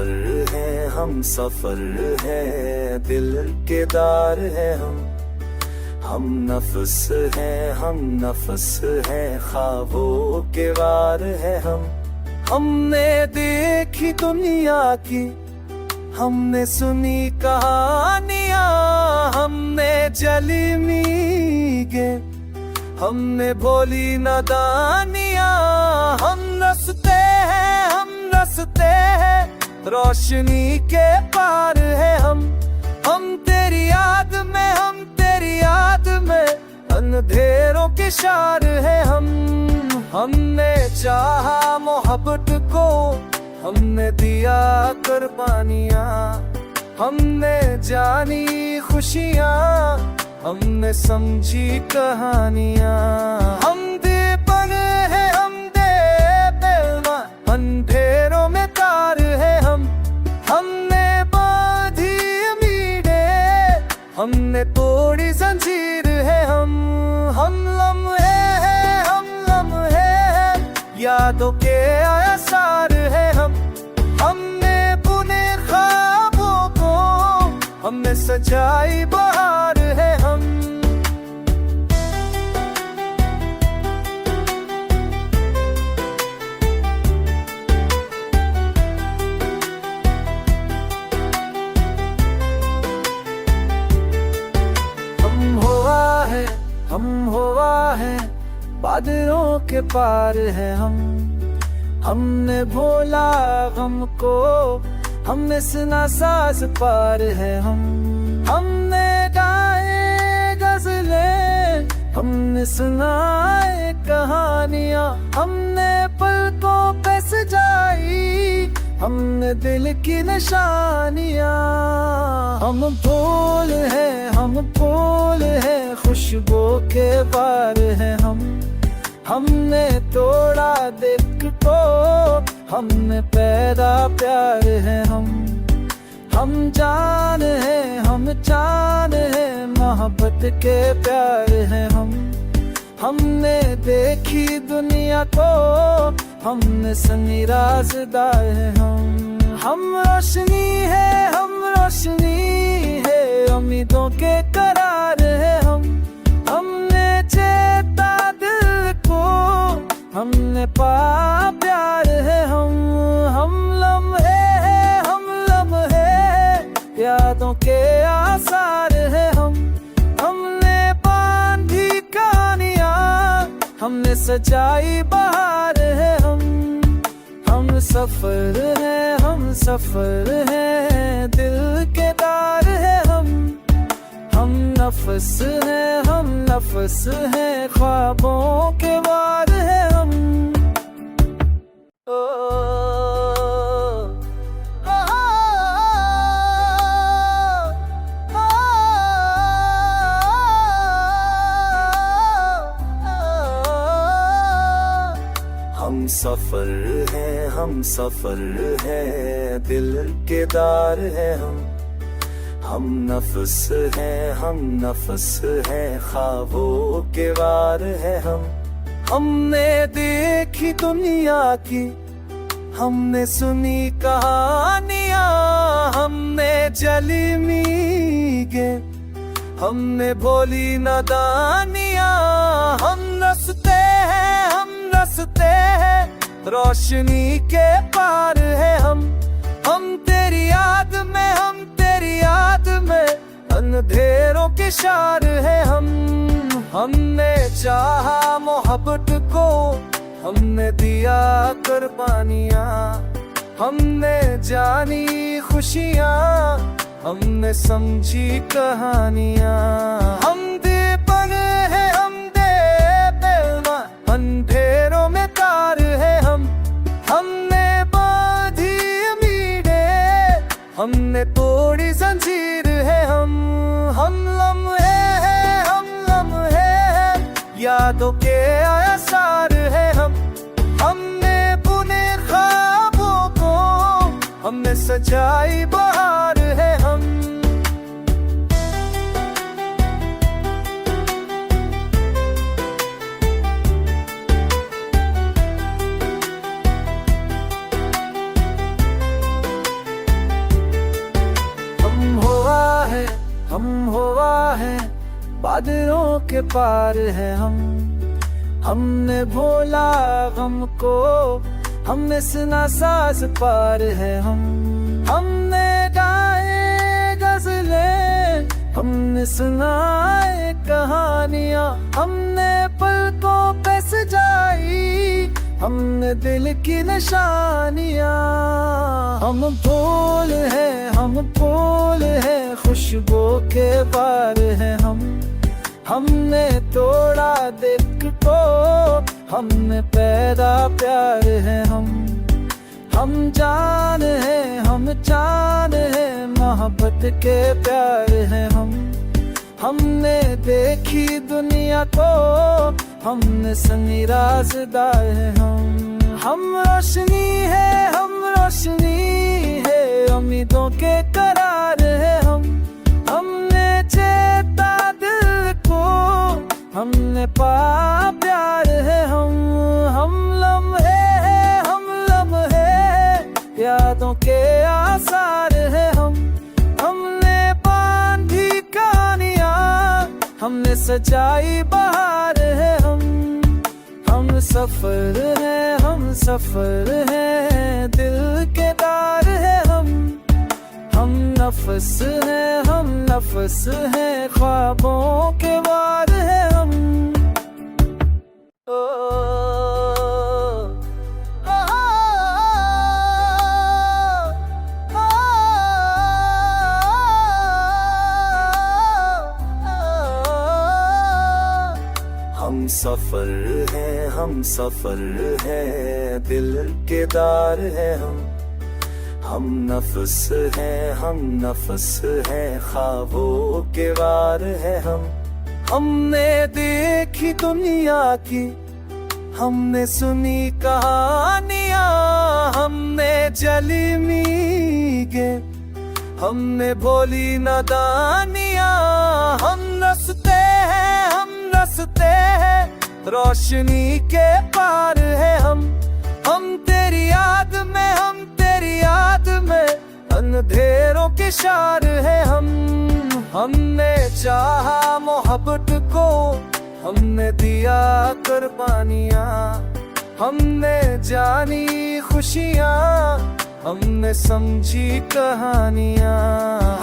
सफर है, हम सफर है, दिल के दार है हम नफ्स है, हम नफ्स है, ख्वाबों के वार है हमने देखी दुनिया की, हमने सुनी कहानियां, हमने जली मीगे, हमने भोली नादानियां, हम रसते हैं, रोशनी के पार है हम तेरी याद में, अंधेरों के शार है हमने चाहा मोहब्बत को, हमने दिया कुर्बानियां, हमने जानी खुशियां, हमने समझी कहानियां, हम दीपक है, हम दे बेलवा, अंधेरों में तार है हमने बांधी उम्मीदें, हमने तोड़ी जंजीर है हम लम्हे हैं, यादों के आसार है हमने बुने ख्वाबों को, हमने सजाई बहार है हम हुआ है, बादलों के पार है हमने भोला गम को, हमने सुना साज पार है हमने गाए गजलें, हमने सुनाए कहानियां, हमने पलकों पे सजाई, हमने दिल की निशानियां, हम फूल है, खुशबू के बार है हमने तोड़ा दिल को, हमने पैदा प्यार है हम जान है, मोहब्बत के प्यार है हमने देखी दुनिया को, हमने सनी राज़दार है हम रोशनी है, उम्मीदों के करार है हमने चेता दिल को, हमने पा प्यार है हम लम्हे यादों के आसार है हमने बांधी कहानियां, हमने सजाई बहार है हम सफर है, दिल के दार है हम नफ्स है, ख्वाबों के वार है हम हम सफर है, दिल के दार है हम नफ्स है, ख्वाबों के वार है हमने देखी दुनिया की, हमने सुनी कहानियां, हमने जली मीगे, हमने भोली नादानियां, हम रसते हैं, रोशनी के पार है हम तेरी याद में, अंधेरों के शार है हमने चाहा मोहब्बत को, हमने दिया कुर्बानियां, हमने जानी खुशियां, हमने समझी कहानियां, हम दीपक है, हम दे बेलवा, अंधेरों में तार है हमने बांधी उम्मीदें, हमने तोड़ी जंजीर है हम लम्हे हैं, यादों के आसार है हमने बुने ख्वाबों को, हमने सजाई बहार है हम हम हवा है, बादलों के पार है हम। हमने भोला गम को, हमने सुना सास पार है हम। हमने गाए गजलें, हमने सुनाए कहानियाँ। हमने पलकों पे सजाई, हमने दिल की निशानियाँ। हम फूल हैं, हम फूल हैं, खुशबू के बार हैं हम। हमने तोड़ा दिल को, हमने पैदा प्यार है हम। हम जान हैं, हम चांद हैं, मोहब्बत के प्यार हैं हम। हमने देखी दुनिया को, हमने सनी राज़दार है हम रोशनी है, हम रोशनी है, उम्मीदों के करार है हम। हमने चेता दिल को, हमने पा प्यार है हम। हम लम्हे हैं, हम लम्हे हैं, यादों के आसार है हम। हमने बांधी कहानियाँ, हमने सजाई बहार है हम। हम सफर हैं, हम सफर हैं, दिल के तार है हम। हम नफस हैं, हम नफस हैं, ख्वाबों के वार है हम। ओ, हम सफर हैं, हम सफर हैं, दिल के दार है हम नफस हैं, हम नफस हैं, ख्वाबों के वार है हम। हमने देखी दुनिया की, हमने सुनी कहानियाँ। हमने जली मीगे, हमने भोली नादानियाँ। हम रसते हैं, हम रसते हैं, रोशनी के पार है हम। हम तेरी याद में, हम तेरी याद में, अंधेरों के शार है हम। हमने चाहा मोहब्बत को, हमने दिया कुर्बानियाँ। हमने जानी खुशियाँ, हमने समझी कहानियाँ।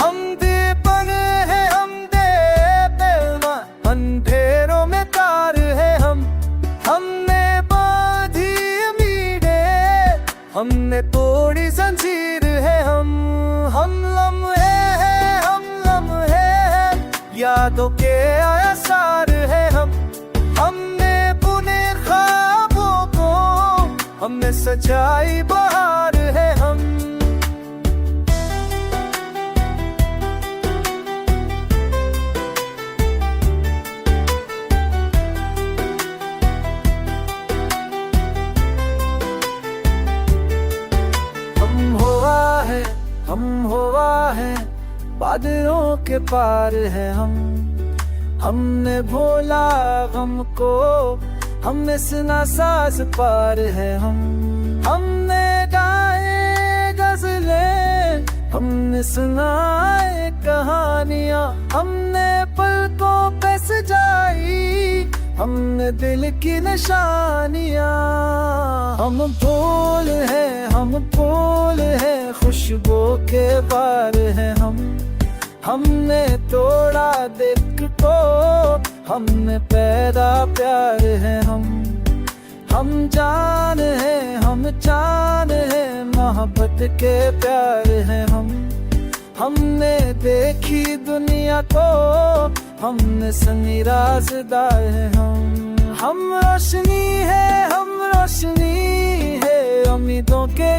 हम दे बने हैं, हम दे बेलवा, अंधेरों में तार है हम। हमने बांधी उम्मीदें, हमने तोड़ी जंजीर है हम। हम लम्हे हैं, हम लम्हे हैं, यादों के आसार है हम। हमने बुने ख्वाबों को, हमने सजाई बहार है हम। हम हवा है, बादलों के पार है हम। हमने भोला गम को, हमने सुना सास पार है हम। हमने गाए गजलें, हमने सुनाए कहानियाँ। हमने पलकों पे सजाई, हमने दिल की निशानियाँ। हम फूल हैं, हम फूल हैं, खुशबू के बार हैं हम। हमने तोड़ा दिल को, हमने पैदा प्यार है हम। हम जान हैं, हम चांद हैं, मोहब्बत के प्यार है हम। हमने देखी दुनिया को, हमने सनी राज़दार है हम रोशनी है, हम रोशनी है, उम्मीदों के